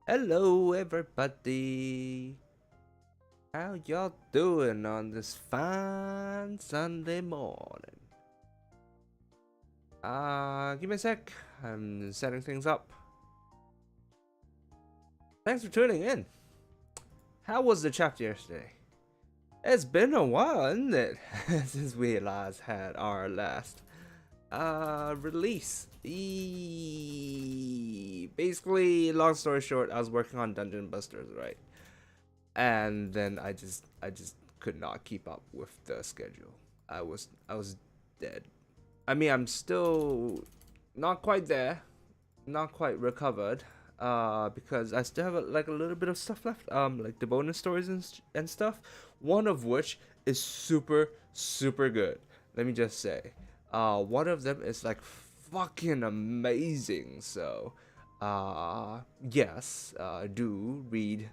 Hello, everybody. How y'all doing on this fine Sunday morning? Give me a sec. I'm setting things up. Thanks for tuning in. How was the chapter yesterday? It's been a while, isn't it? Since we last had our last release. Basically, long story short, I was working on Dungeon Busters, right? And then I just could not keep up with the schedule. I was dead. I mean, I'm still not quite there, not quite recovered, because I still have like a little bit of stuff left, like the bonus stories and stuff. One of which is super good. Let me just say, one of them is like fucking amazing. So, yes, do read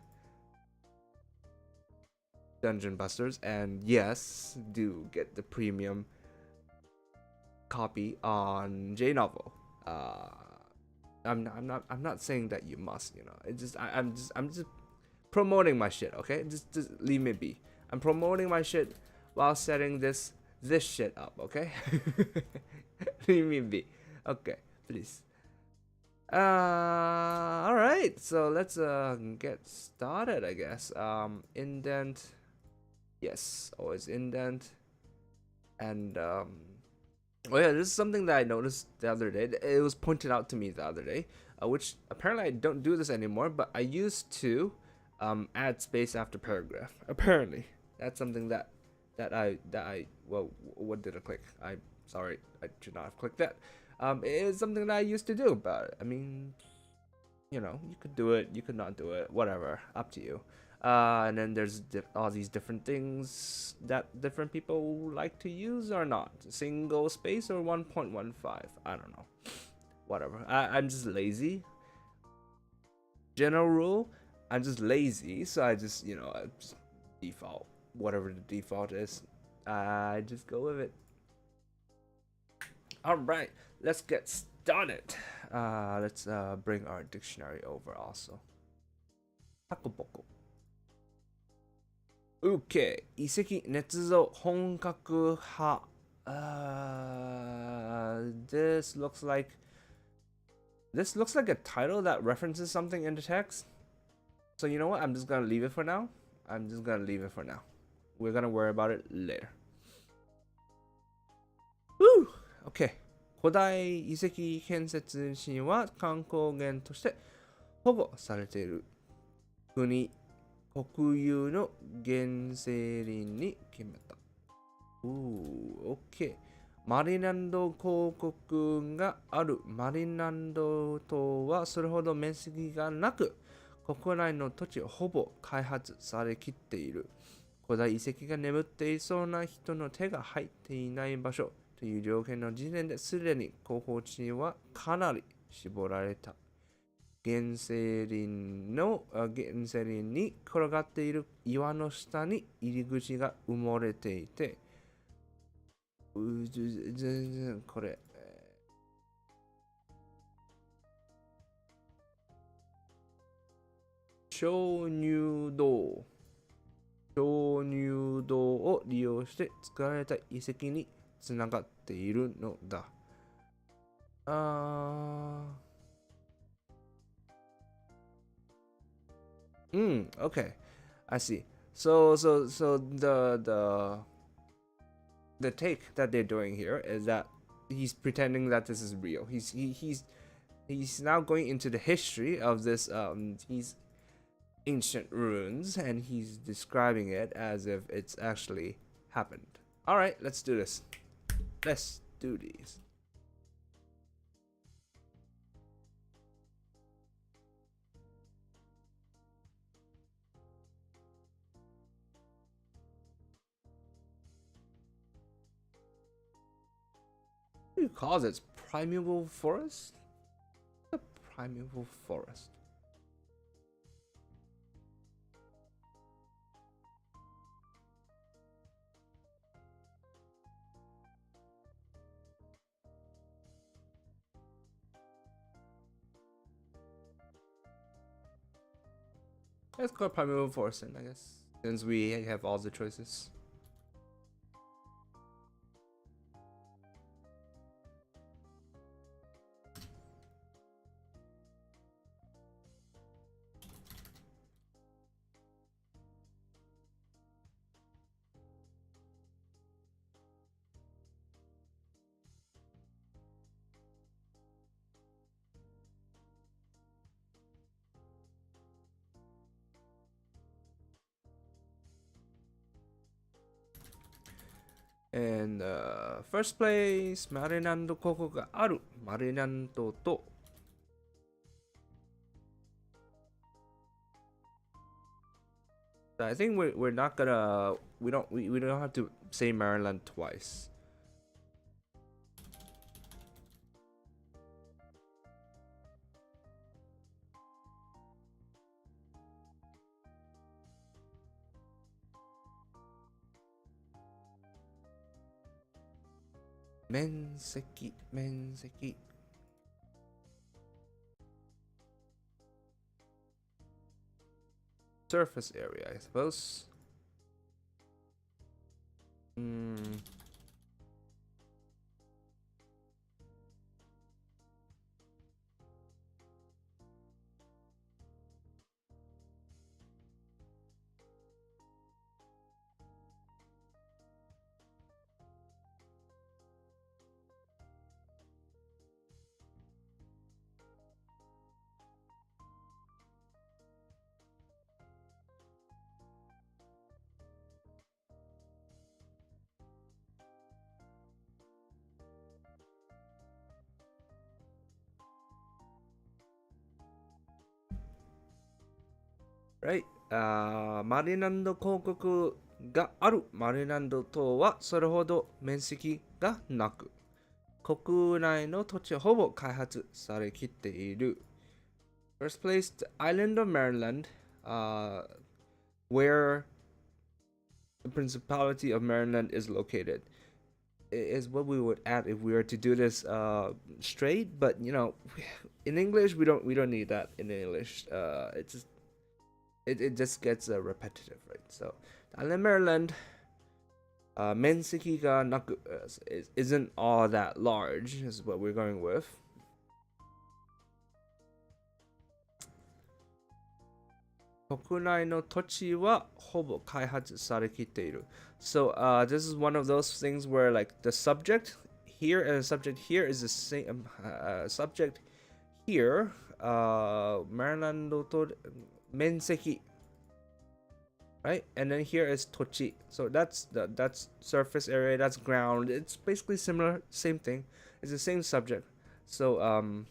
Dungeon Busters, and yes, do get the premium copy on JNovel. I'm not saying that you must, you know. I'm just promoting my shit, okay? Just leave me be. I'm promoting my shit while setting this shit up, okay? Leave me be. Okay, please. All right. So let's get started, I guess. Indent. Yes, always indent. And oh yeah, this is something that I noticed the other day. It was pointed out to me the other day, which apparently I don't do this anymore, but I used to add space after paragraph. Apparently, that's something that I well, what did I click? I'm sorry, I should not have clicked that. It is something that I used to do, but I mean, you know, you could do it, you could not do it, whatever, up to you. And then there's all these different things that different people like to use or not. Single space or 1.15. I don't know. Whatever. I'm just lazy. General rule, I'm just lazy, so I just, you know, I just default. Whatever the default is, I just go with it. Alright, let's get started. Let's bring our dictionary over also. Hakoboko. Okay, 遺跡捏造本格派. This looks like a title that references something in the text. So you know what? I'm just gonna leave it for now. We're gonna worry about it later. Woo! Okay. 古代遺跡建設神は観光源として保護されている国国有の原生林に決めた。OK。マリランド公国があるマリランド島はそれほど面積がなく、国内の土地はほぼ開発されきっている。古代遺跡が眠っていそうな人の手が入っていない場所という条件の時点ですでに候補地はかなり絞られた。原生林に転がっている岩の下に入り口が埋もれていて、これ、鍾乳洞を利用して作られた遺跡につながっているのだ。Okay. I see. So the take that they're doing here is that he's pretending that this is real. He's now going into the history of this these ancient ruins, and he's describing it as if it's actually happened. All right, let's do this. Let's do these. What do you call this? Primeval forest? A primeval forest. Let's go Primeval Force then, I guess, since we have all the choices. And first place マリランド広告があるマリランドとI think we're not gonna we don't have to say Maryland twice. Menseki. Surface area, I suppose. Right. マリランド広告があるマリランド島はそれほど面積がなく、国内の土地はほぼ開発されきっている。First place, the island of Maryland, where the Principality of Maryland is located, is what we would add if we were to do this straight. But you know, in English we don't need that in English. It just gets repetitive, right? So, Island Maryland, menseki ga naku isn't all that large, is what we're going with. Kokunai no tochi wa hobo kaihatsu sarekite iru. So, this is one of those things where like the subject here and the subject here is the same. Subject here, Maryland to menseki, right? And then here is tochi. So that's surface area, that's ground. It's basically similar, same thing. It's the same subject. So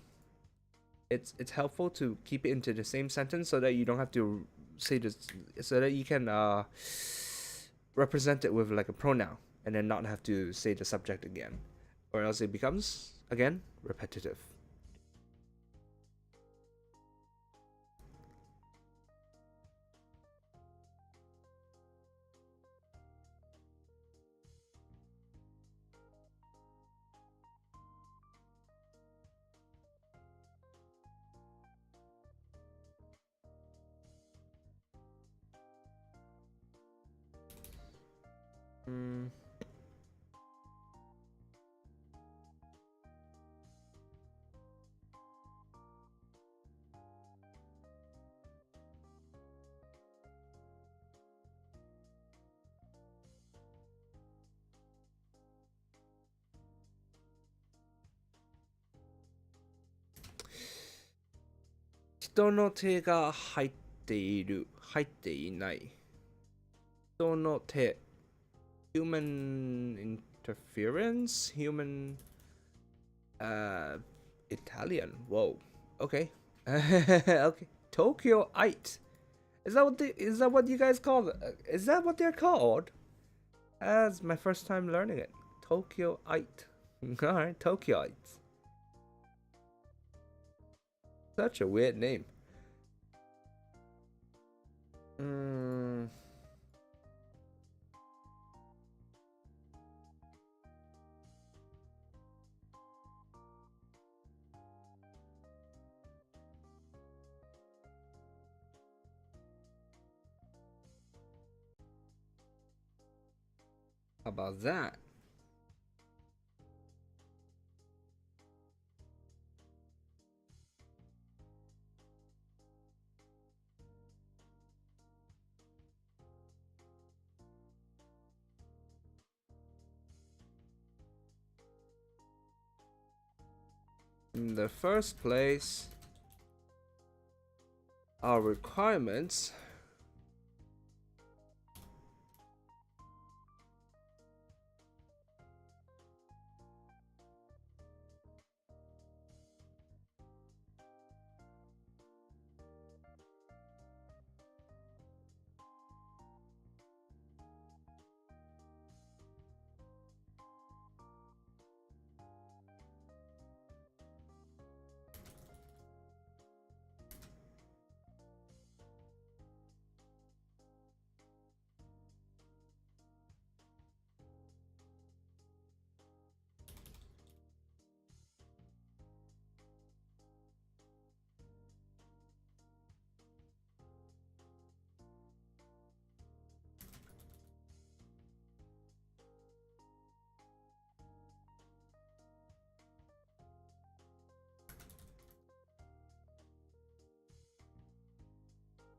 it's helpful to keep it into the same sentence so that you don't have to say this, so that you can represent it with like a pronoun and then not have to say the subject again, or else it becomes again repetitive. Mm. 人の手が入っている、入っていない。人の手。Human interference? Human Italian. Whoa. Okay. Okay. Tokyoite. Is that what you guys call it? Is that what they're called? That's my first time learning it. Tokyoite. Alright, Tokyoites. Such a weird name. How about that? In the first place, our requirements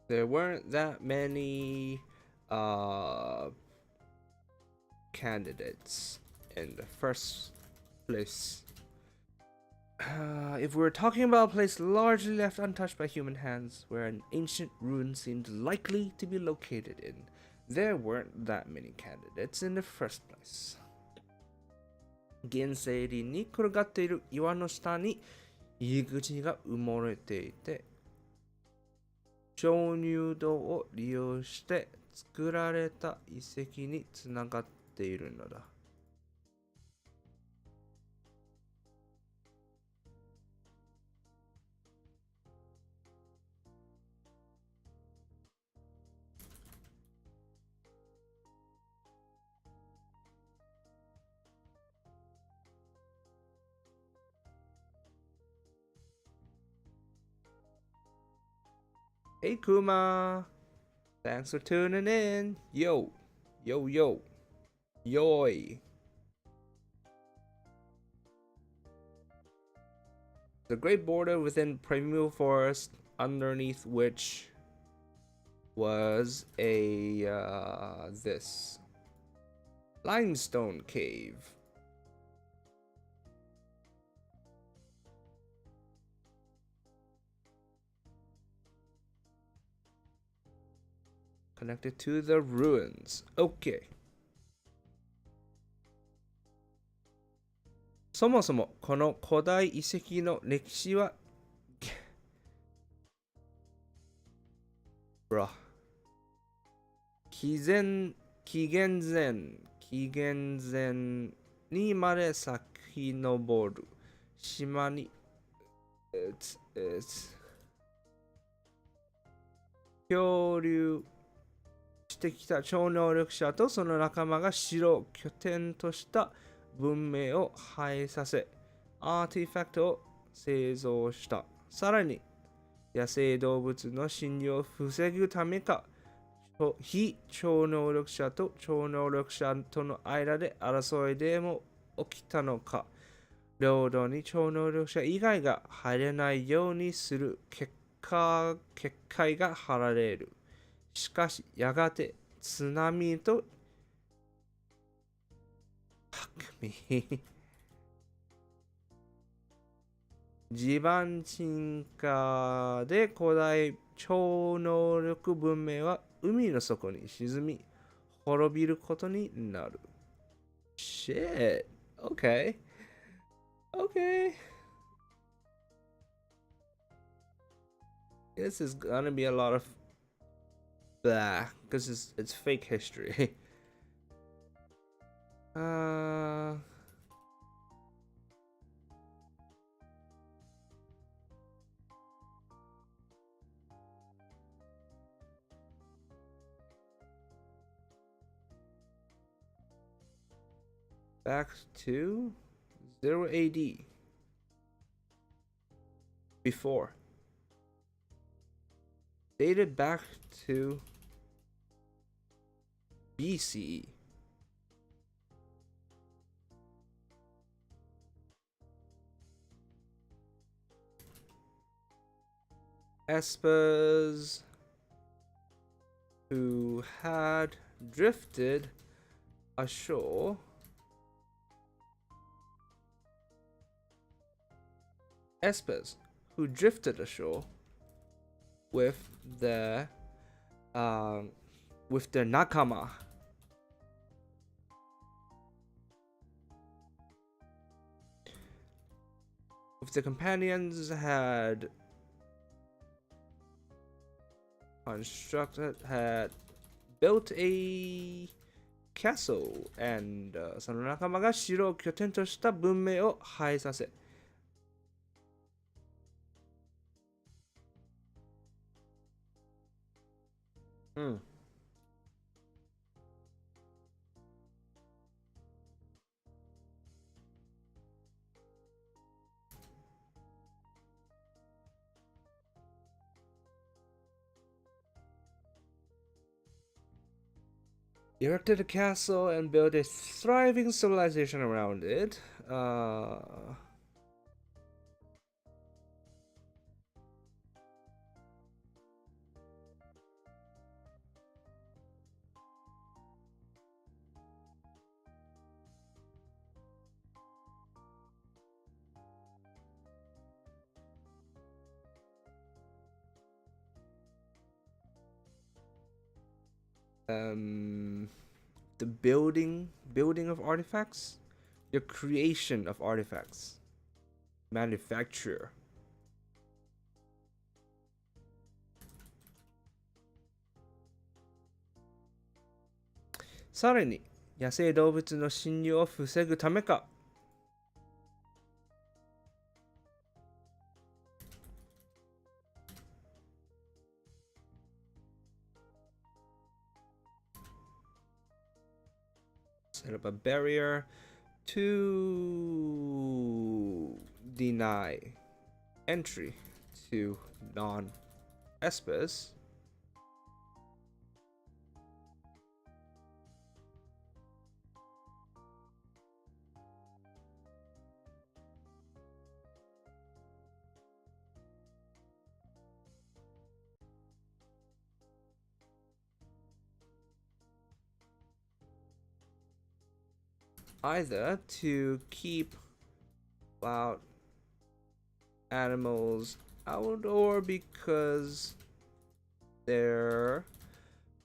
there weren't that many candidates in the first place. If we're talking about a place largely left untouched by human hands, where an ancient ruin seemed likely to be located in, there weren't that many candidates in the first place. 原生林に転がっている岩の下に入り口が埋もれていて、鍾乳洞を利用して作られた遺跡につながっているのだ。Hey Kuma, thanks for tuning in. Yo, yo, yo, yoy. The great border within primeval forest, underneath which was a this limestone cave. Connected to the ruins. Okay. そもそもこの古代遺跡の歴史は紀元前にまで遡る島に漂流してきた超能力者とその仲間が城を拠点とした文明を廃させ、アーティファクトを製造した。さらに、野生動物の侵入を防ぐためか、非超能力者と超能力者との間で争いでも起きたのか、領土に超能力者以外が入れないようにする結界が張られる。しかし、やがて津波と地盤沈下で古代超能力文明は海の底に沈み、滅びることになる。Shit. Okay. Okay. This is gonna be a lot of blah, because it's fake history. Back to 0 AD. Before. Dated back to BCE. espers who had drifted ashore espers who drifted ashore with their nakama. With the companions had built a castle and その仲間が城を拠点とした文明を繁栄させerected a castle and built a thriving civilization around it. The building of artifacts, the creation of artifacts, manufacture. Suddenly, 野生動物の侵入を防ぐためかset up a barrier to deny entry to non-espers. Either to keep wild animals out or because there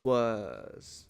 was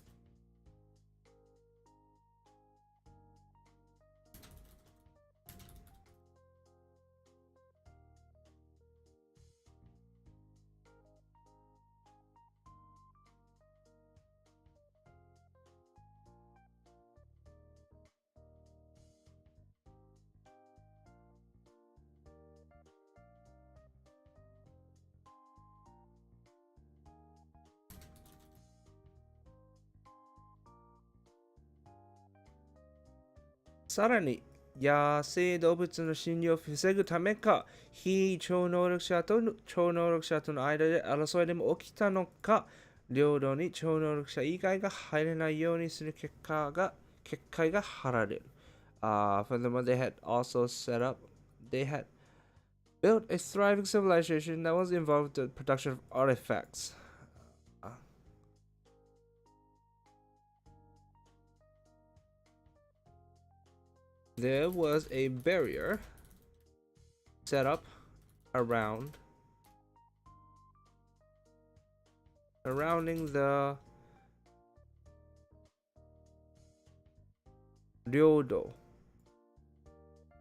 さらに野生動物の侵入を防ぐためか、非超能力者と超能力者との間で争いでも起きたのか、領土に超能力者以外が入れないようにする結界が張られる。Furthermore, they had built a thriving civilization that was involved in the production of artifacts. There was a barrier set up surrounding the Ryodo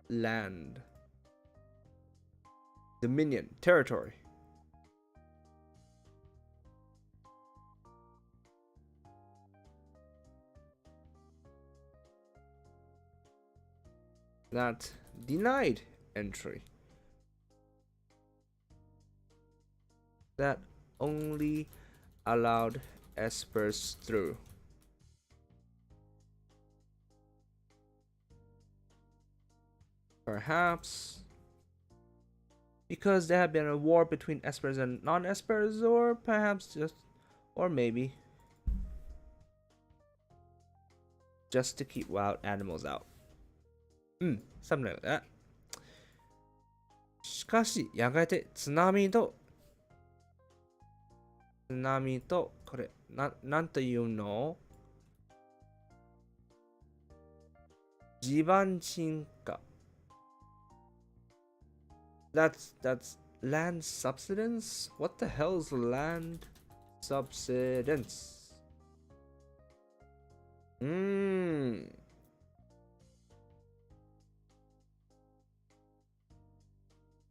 land, dominion, territory. That denied entry. That only allowed espers through. Perhaps because there had been a war between espers and non-espers, or perhaps or maybe just to keep wild animals out. Something like that. しかし、やがて津波と津波と、これ、なんというの？地盤沈下。That's land subsidence? What the hell is land subsidence?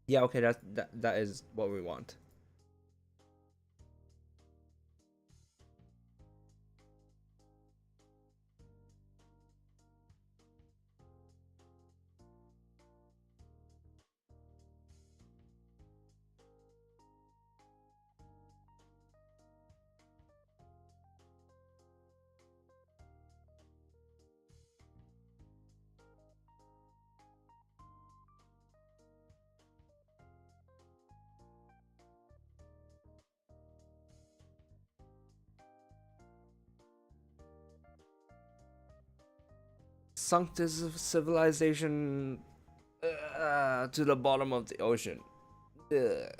Yeah, okay, that is what we want. Sunk this civilization to the bottom of the ocean. Ugh.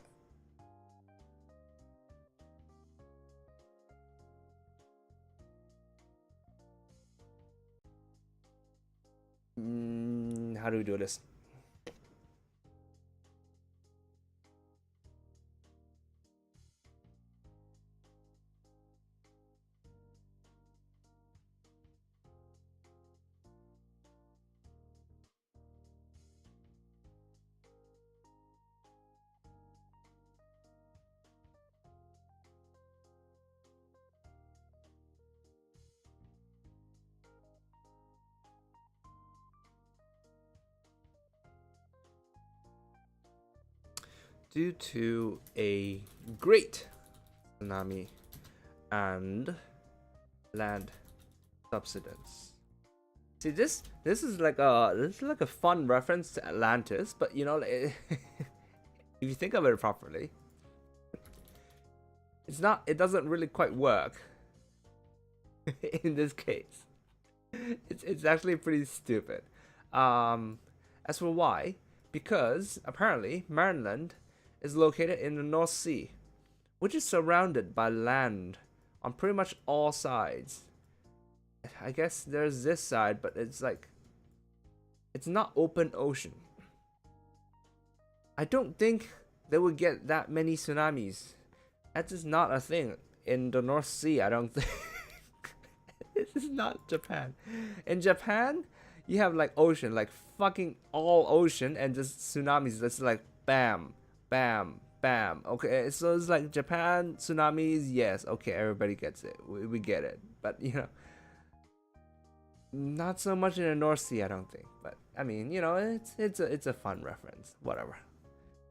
How do we do this? Due to a great tsunami and land subsidence. See, this is like a fun reference to Atlantis, but you know, if you think of it properly, it doesn't really quite work in this case. It's actually pretty stupid. As for why, because apparently Maryland is located in the North Sea, which is surrounded by land on pretty much all sides. I guess there's this side, but it's not open ocean. I don't think they would get that many tsunamis. That is not a thing in the North Sea, I don't think. This is not Japan. In Japan, you have like ocean, like fucking all ocean, and just tsunamis that's like bam, bam, bam. Okay, so it's like Japan tsunamis. Yes, okay, everybody gets it. We get it. But you know, not so much in the North Sea, I don't think. But I mean, you know, it's a fun reference. Whatever.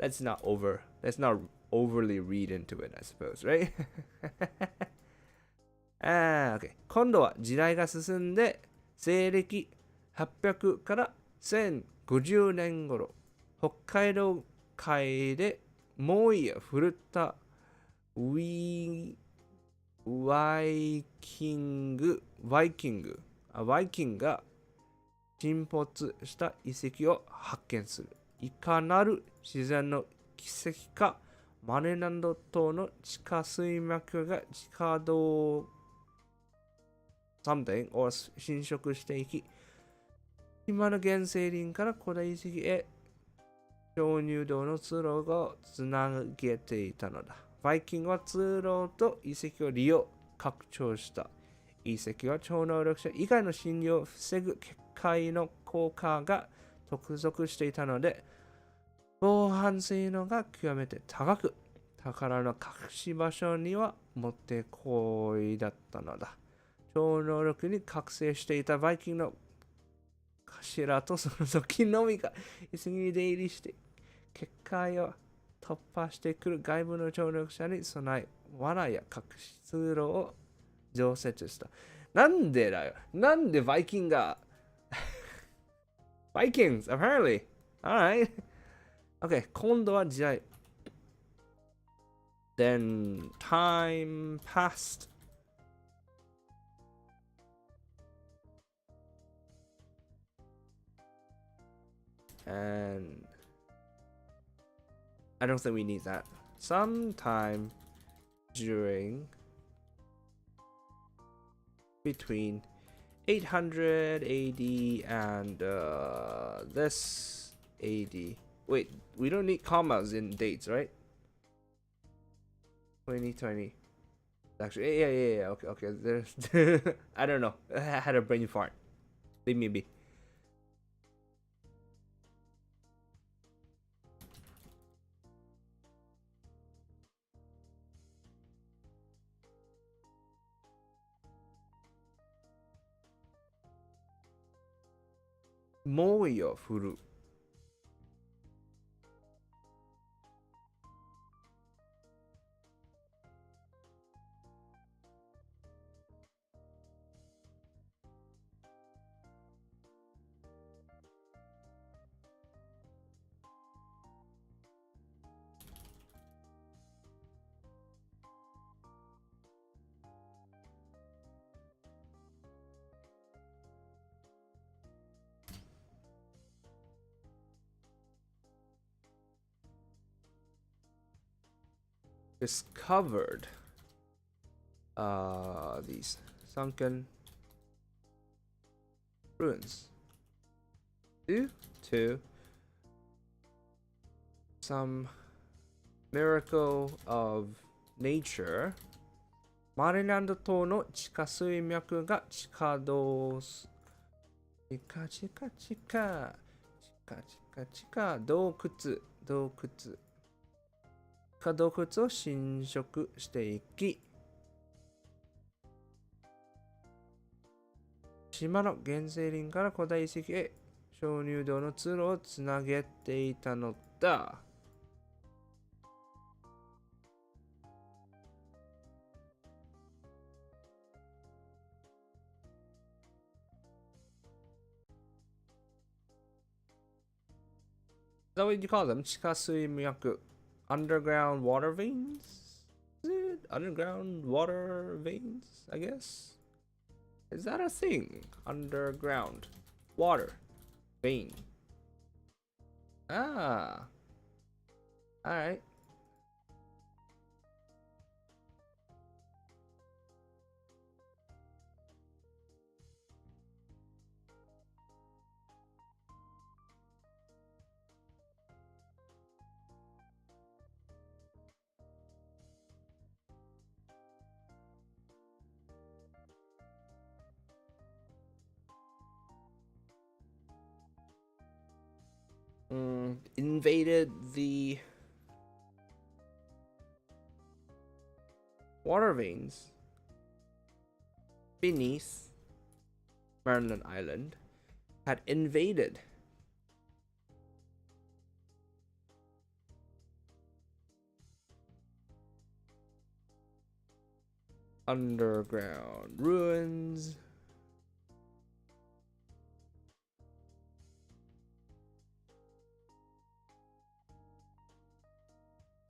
Let's not overly read into it, I suppose, right? Okay. 今度は時代が進んで西暦800から1050年頃、北海道海で猛威を振るったバイキングが沈没した遺跡を発見する。いかなる自然の奇跡か、マネランド島の地下水脈が地下道something or 侵食していき、今の原生林から古代遺跡へ鍾乳洞の通路をつなげていたのだ。バイキングは通路と遺跡を利用、拡張した。遺跡は超能力者以外の侵入を防ぐ結界の効果が得属していたので、防犯性能が極めて高く、宝の隠し場所にはもってこいだったのだ。超能力に覚醒していたバイキングの頭とその時のみが遺跡に出入りして結界を突破してくる外部の超能力者に備え、罠や隠し通路を常設した。なんでだよ。なんでバイキンがVikings, apparently. Alright. Okay, 今度は時代。Then time passed. And I don't think we need that. Some time during between 800 AD and this AD. Wait, we don't need commas in dates, right? 2020. Actually, yeah. Okay. There's I don't know. I had a brain fart. Leave me be. Moyo furu. Discovered these sunken ruins due to some miracle of nature. マリランド島の地下水脈が地下洞窟を侵食していき、島の原生林から古代遺跡へ鍾乳洞の通路をつなげていたのだ。Is that what you call them? 地下水脈 underground water veins? Is it underground water veins, I guess? Is that a thing? Underground water vein. Ah. Alright. Invaded the water veins beneath Maryland Island, had invaded underground ruins,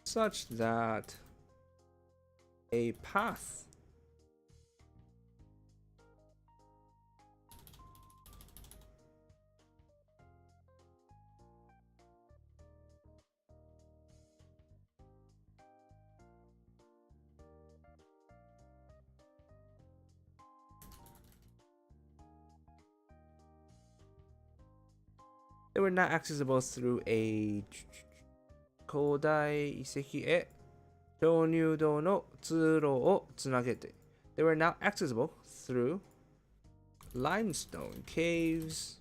such that a path they were not accessible through a 古代遺跡へ鍾乳洞の通路をつなげて They were now accessible through limestone caves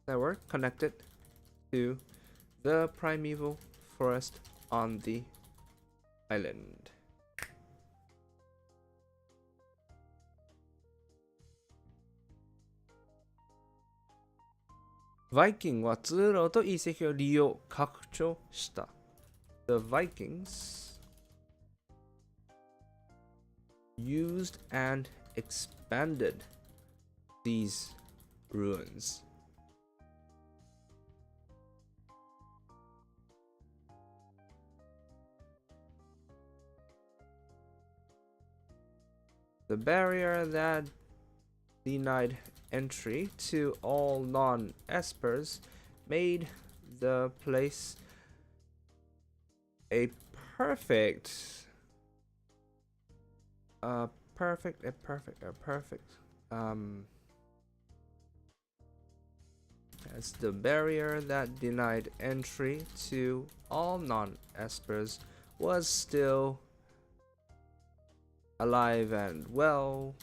that were connected to the primeval forest on the island. Viking は通路と遺跡を利用拡張した。The Vikings used and expanded these ruins. The barrier that denied entry to all non-espers made the place a perfect as the barrier that denied entry to all non-espers was still alive and well.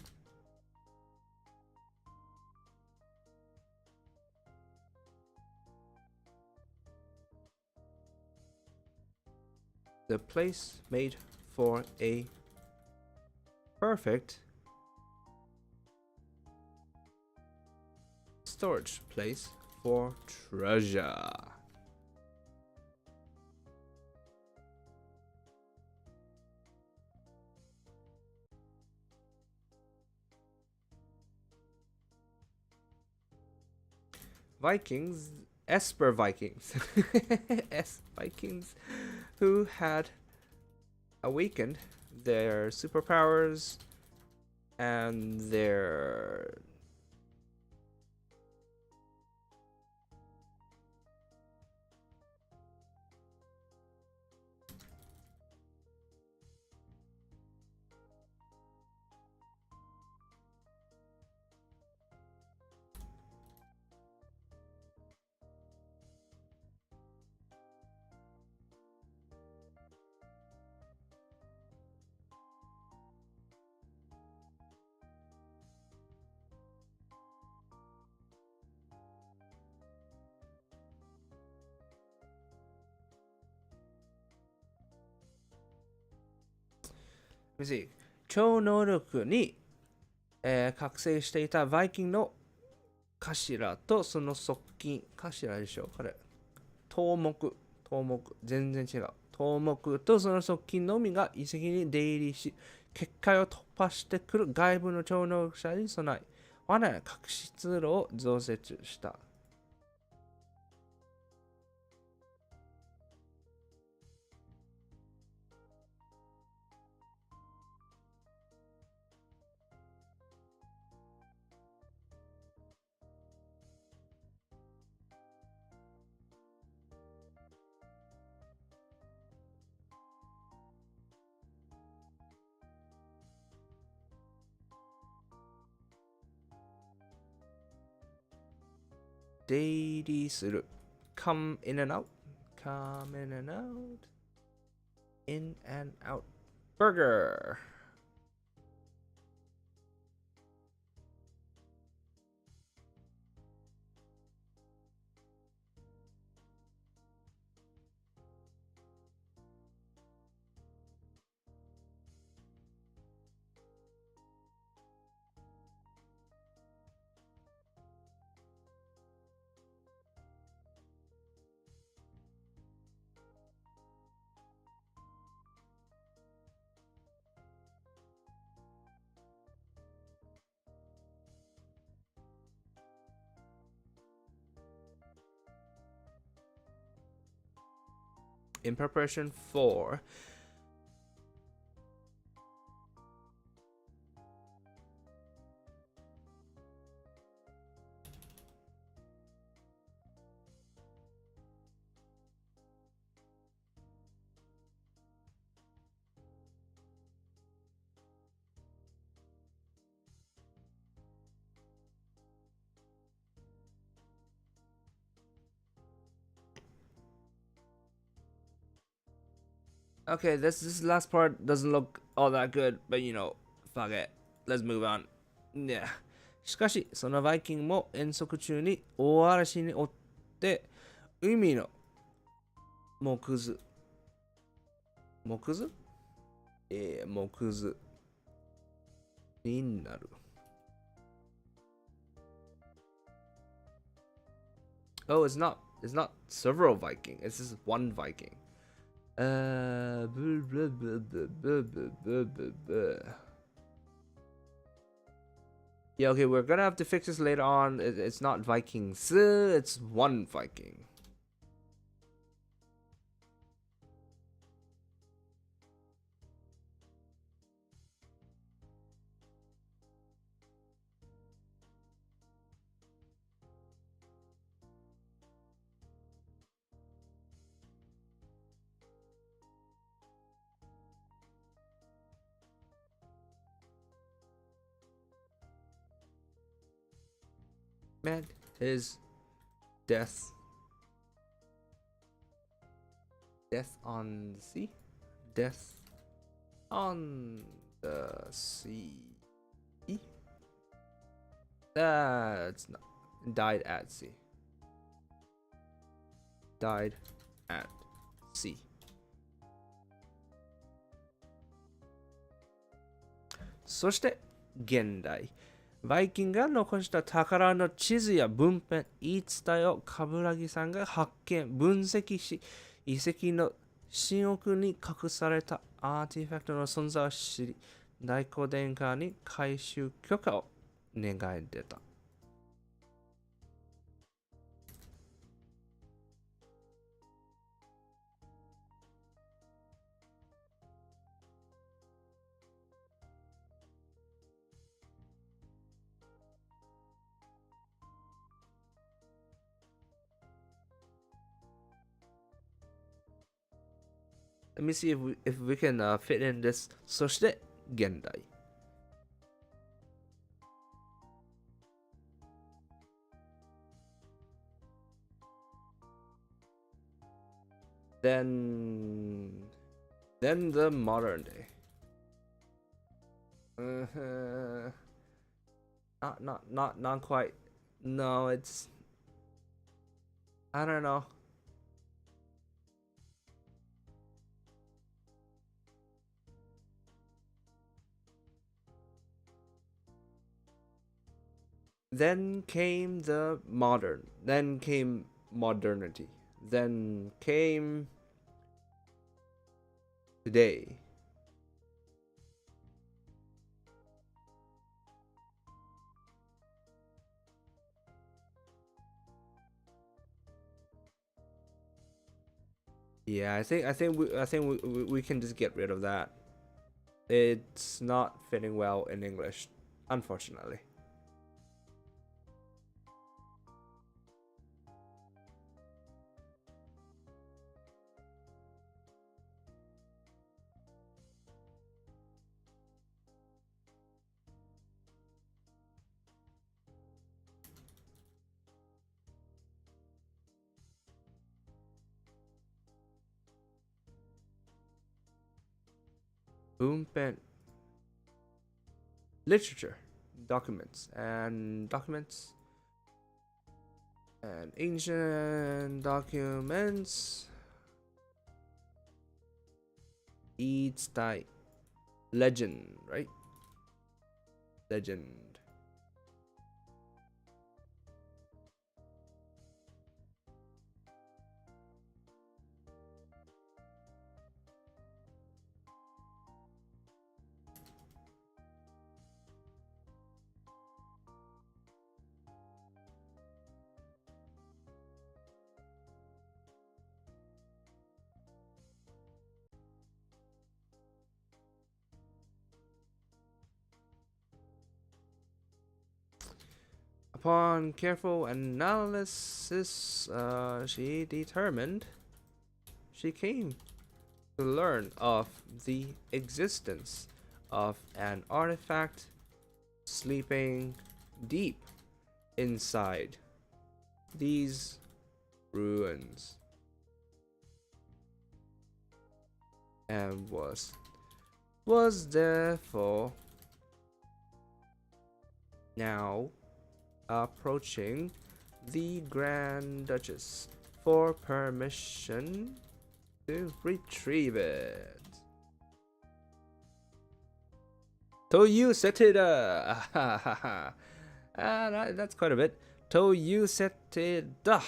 The place made for a perfect storage place for treasure. Esper Vikings, Vikings who had awakened their superpowers and their超能力に、覚醒していたバイキンの頭とその側近、頭でしょこれ。頭目、全然違う。頭目とその側近のみが遺跡に出入りし、結界を突破してくる外部の超能力者に備え、罠や隠し通路を増設した。出入りする come in and out in and out burger. In preparation for Okay, this last part doesn't look all that good, but fuck it. Let's move on. Yeah. しかし、そのバイキングも遠足中に大嵐に追って、海の木図になる。Oh, it's not several Viking. It's just one Viking. Yeah, okay, we're gonna have to fix this later on. It's not Vikings, it's one Viking. met his death on the sea. Death on the sea. That's not died at sea. Died at sea. そして現代、バイキンが残した宝の地図や文献、言い伝えを冠城さんが発見、分析し、遺跡の深奥に隠されたアーティファクトの存在を知り、大公殿下に回収許可を願い出た。Let me see if we can fit in this. そして現代。Then the modern day. Not quite. No, it's, I don't know. Then came the modern. Then came modernity. Then came today. Yeah, I think we can just get rid of that. It's not fitting well in English, unfortunately. Boompen. Literature, documents and ancient documents. Eats die. Legend, right? Legend. Upon careful analysis, she came to learn of the existence of an artifact sleeping deep inside these ruins, and was therefore now approaching the Grand Duchess for permission to retrieve it. という設定だ。That's quite a bit. という設定だ。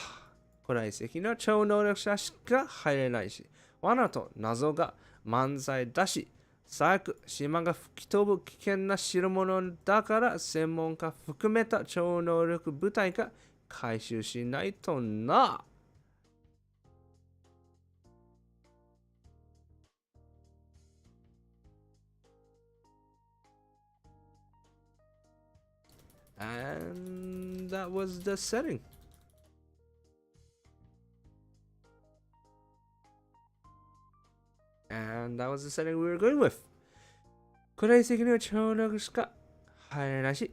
古来石の超能力者しか入れないし、罠と謎が満載だし、最悪、島が吹き飛ぶ危険な代物だから専門家含めた超能力部隊が回収しないとな。And that was the setting. And that was the setting we were going with. 古来石の超能力しか入れないし、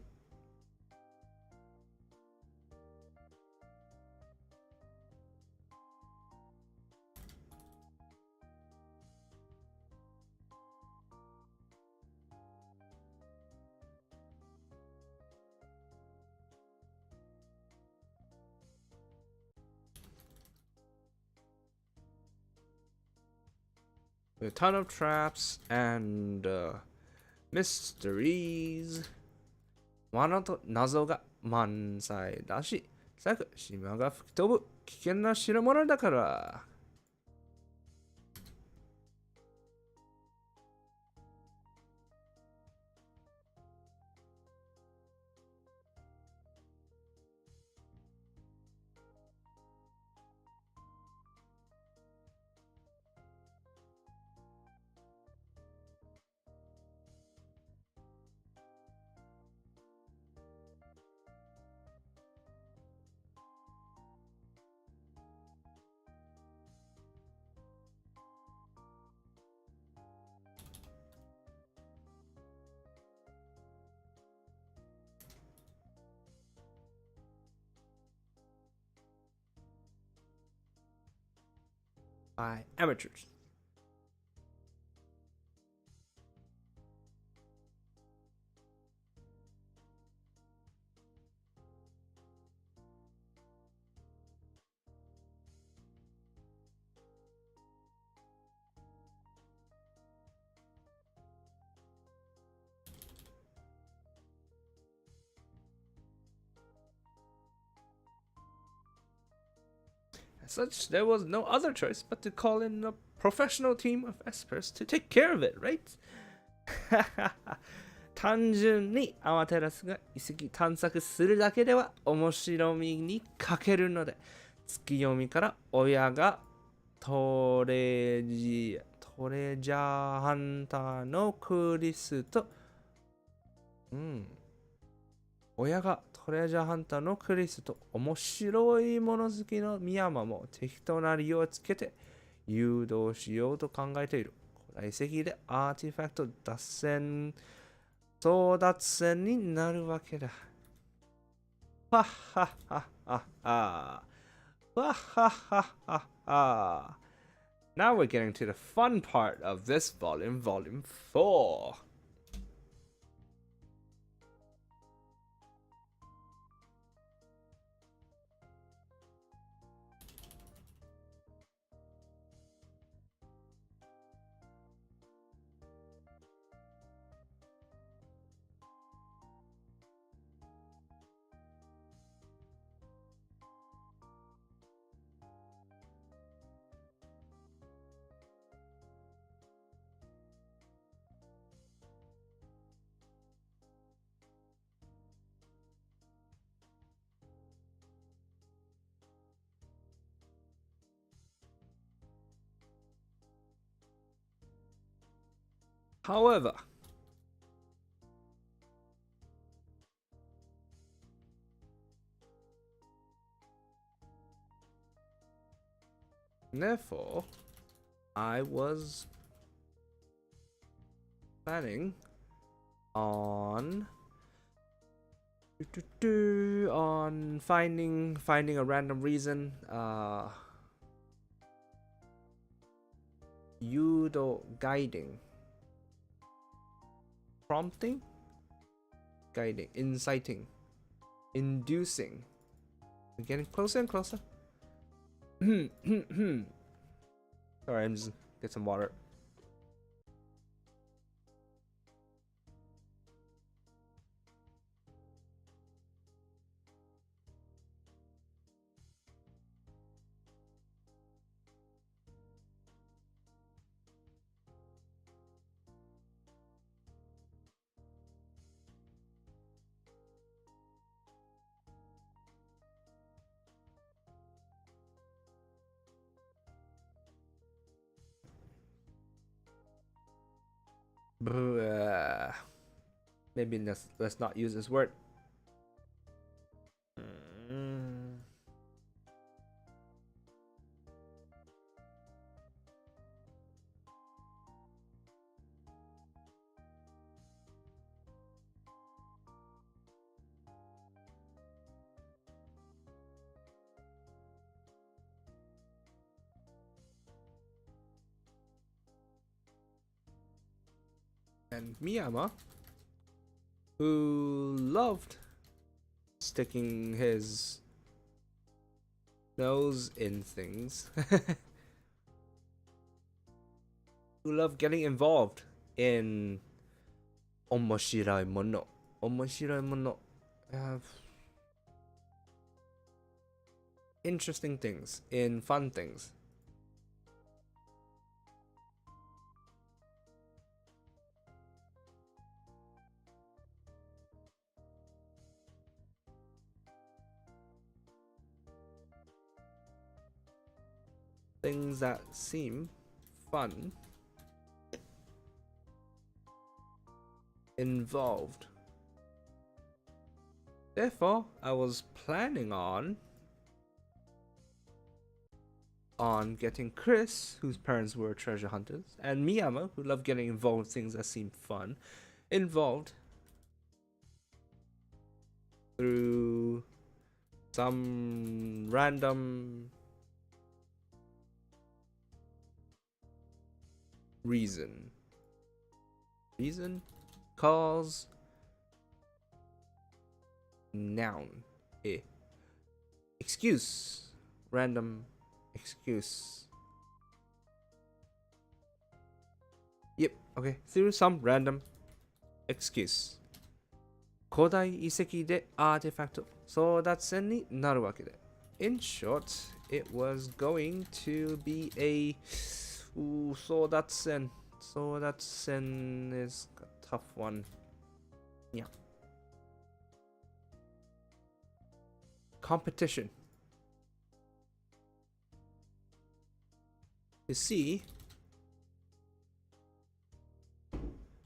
A ton of traps and mysteries. 罠と謎が満載だし、最悪島が吹き飛ぶ危険な代物だから。By amateurs. As such, there was no other choice but to call in a professional team of experts to take care of it, right? 単純にアマテラスが遺跡探索するだけでは面白みに欠けるので、月読みから親がトレジャーハンターのクリスと、親がトレジャーハンターのクリスと面白いもの好きのミヤマも適当な理由をつけて誘導しようと考えている。古来石でアーティファクト争奪戦になるわけだ。わっはっはっはっは。わっはっはっはっは。Now we're getting to the fun part of this volume, volume 4. However, therefore, I was planning on finding a random reason, guiding, prompting, guiding, inciting, inducing. We're getting closer and closer. Sorry, I'm just get some water. Maybe let's not use this word. And Miyama, who loved sticking his nose in things, who love getting involved in 面白いもの。面白いもの。Interesting things, in fun things. Things that seem fun, involved. Therefore, I was planning on getting Chris, whose parents were treasure hunters, and Miyama, who loved getting involved in things that seem fun, involved through some random reason, cause, noun, excuse, random excuse. Yep, okay, through some random excuse. 古代遺跡でアーティファクト争奪戦になるわけで。In short, it was going to be a 争奪戦。争奪戦 is a tough one. Yeah. Competition. To see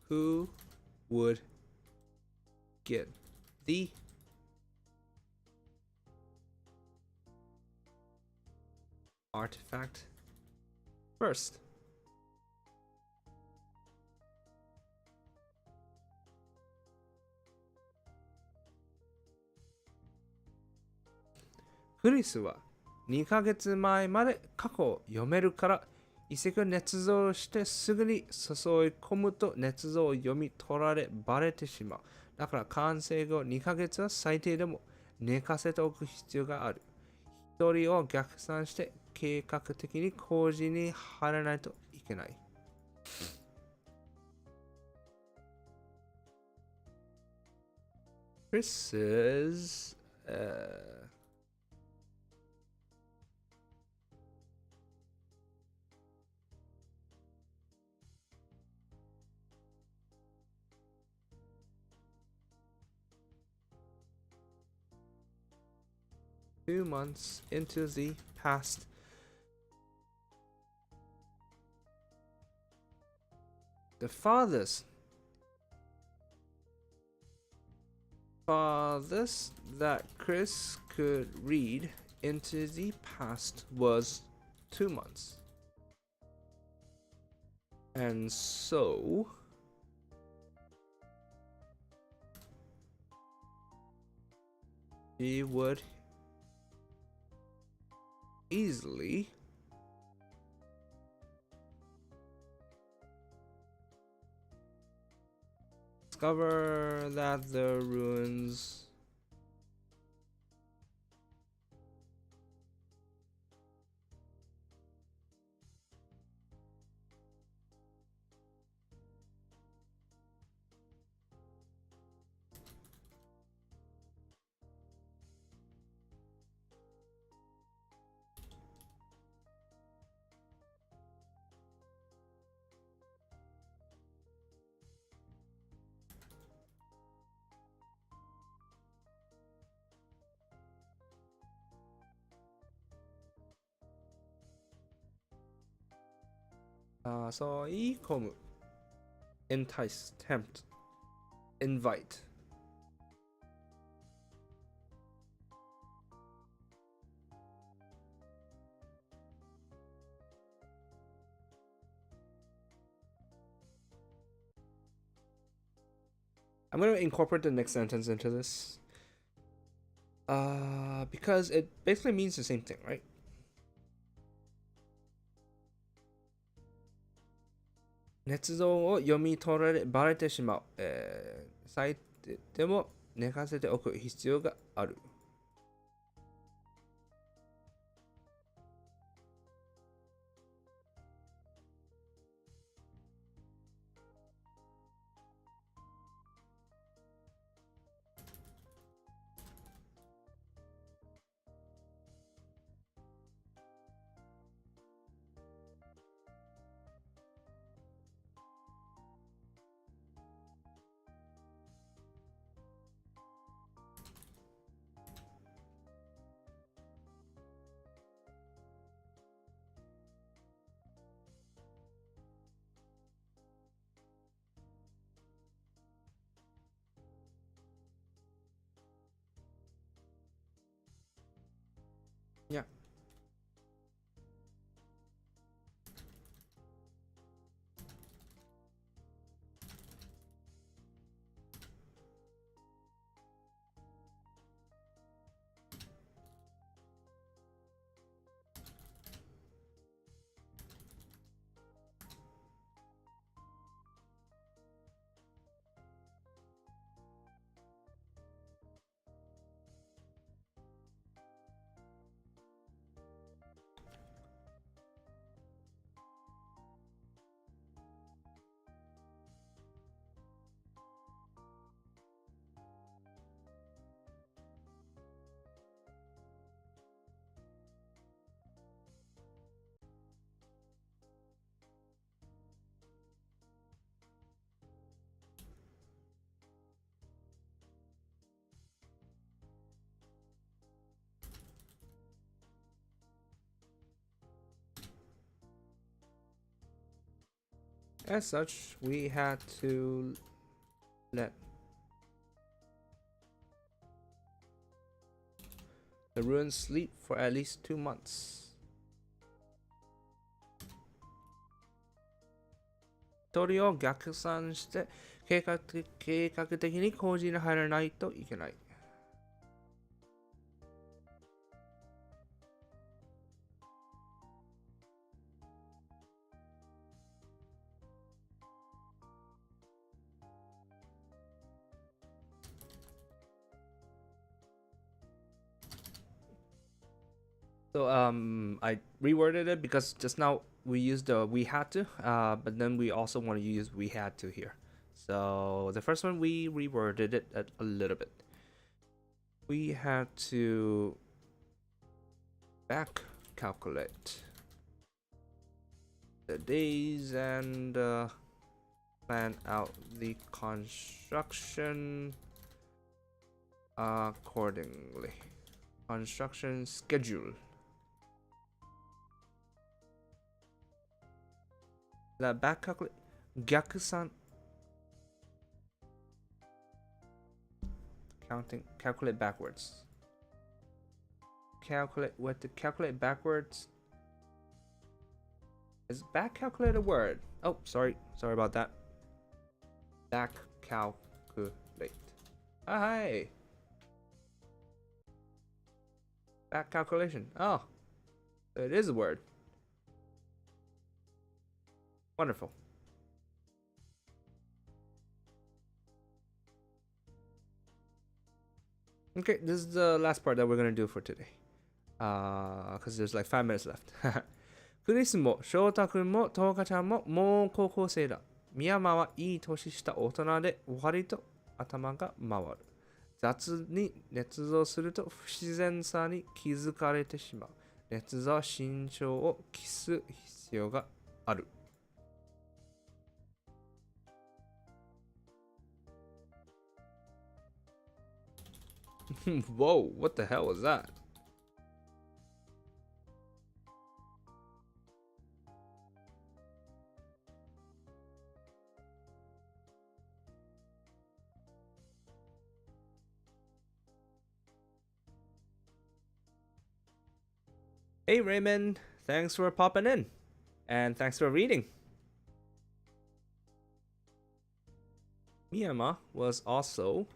who would get the artifact first. Chris は2ヶ月前まで過去を読めるから遺跡を捏造してすぐに誘い込むと捏造を読み取られバレてしまう。だから完成後2ヶ月は最低でも寝かせておく必要がある。一人を逆算して計画的に工事に入らないといけない。Chris's two months into the past. The farthest that Chris could read into the past was 2 months. And so he would easily discover that the ruins誘い込む entice, tempt, invite. I'm going to incorporate the next sentence into this because it basically means the same thing, right? 捏造を読み取られバレてしまう。最低でも寝かせておく必要がある。Yeah. As such, we had to let the ruins sleep for at least 2 months. 鳥を逆算して計画的に工事に入らないといけない。So I reworded it because just now we used the we had to, but then we also want to use we had to here. So the first one we reworded it a little bit. We had to back calculate the days and plan out the construction accordingly. Construction schedule. That back calculate 逆算 calculate backwards. Calculate backwards. Is back calculate a word? Oh, sorry about that. Back calculate. Hi. Back calculation. Oh, it is a word. Wonderful. Okay, this is the last part that we're gonna do for today. Because there's like 5 minutes left. クリスも翔太くんもトウカちゃんももう高校生だ。深山はいい年した大人で割と頭が回る。雑に捏造すると不自然さに気づかれてしまう。捏造は慎重を期す必要がある。Whoa, what the hell was that? Hey Raymond, thanks for popping in. And thanks for reading. Miyama was also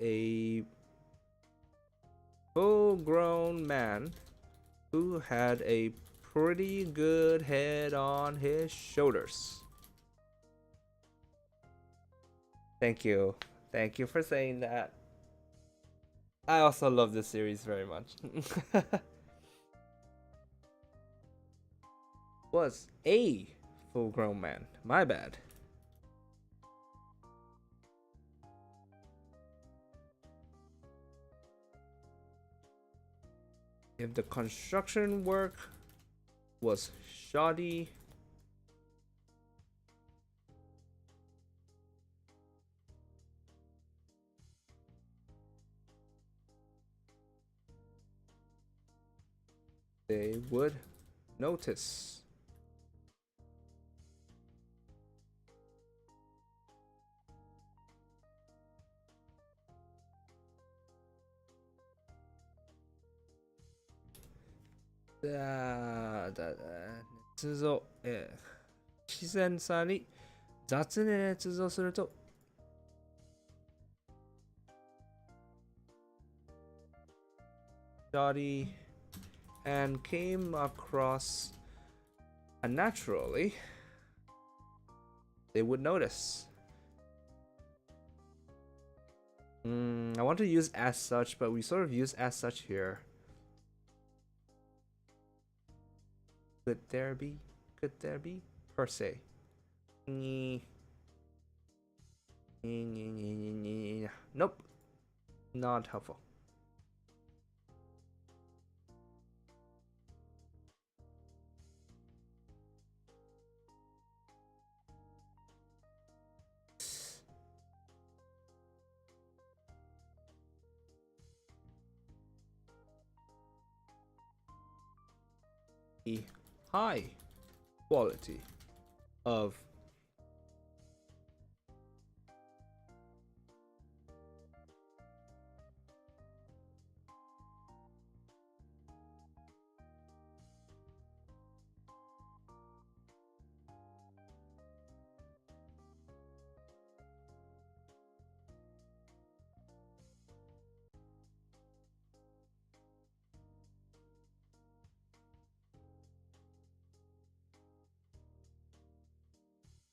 a full-grown man who had a pretty good head on his shoulders. Thank you for saying that. I also love this series very much. Was a full-grown man. My bad. If the construction work was shoddy, they would notice. 捏造、自然さに雑に捏造すると、study and came across unnaturally, they would notice. I want to use as such, but we sort of use as such here. Could there be? Could there be? Per se. Nope. Not helpful. The high quality of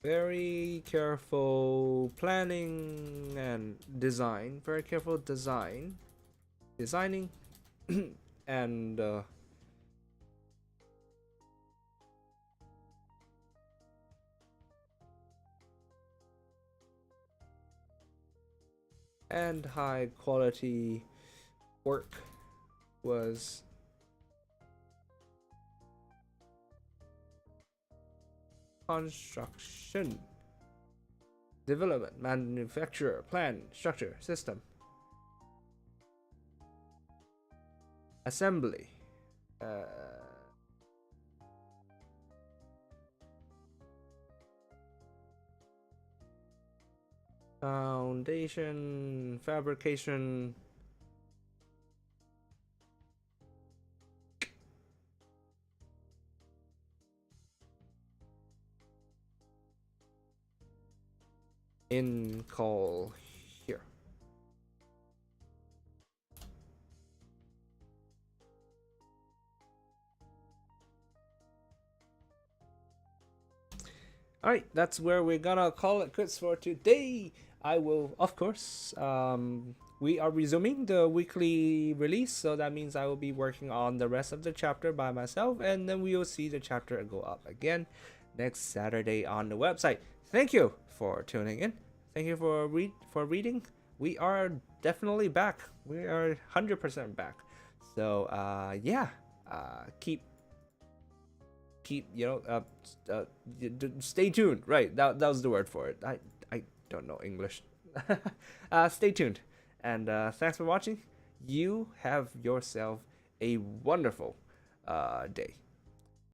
very careful planning and design, very careful designing, and high quality work was construction, development, manufacture, plan, structure, system, assembly, foundation, fabrication, in call here. Alright, that's where we're gonna call it quits for today. I will, of course, we are resuming the weekly release, so that means I will be working on the rest of the chapter by myself, and then we will see the chapter go up again next Saturday on the website. Thank you for tuning in. Thank you for reading. We are definitely back. We are 100% back. So yeah, keep stay tuned. Right, that was the word for it. I don't know English. Stay tuned, and thanks for watching. You have yourself a wonderful day.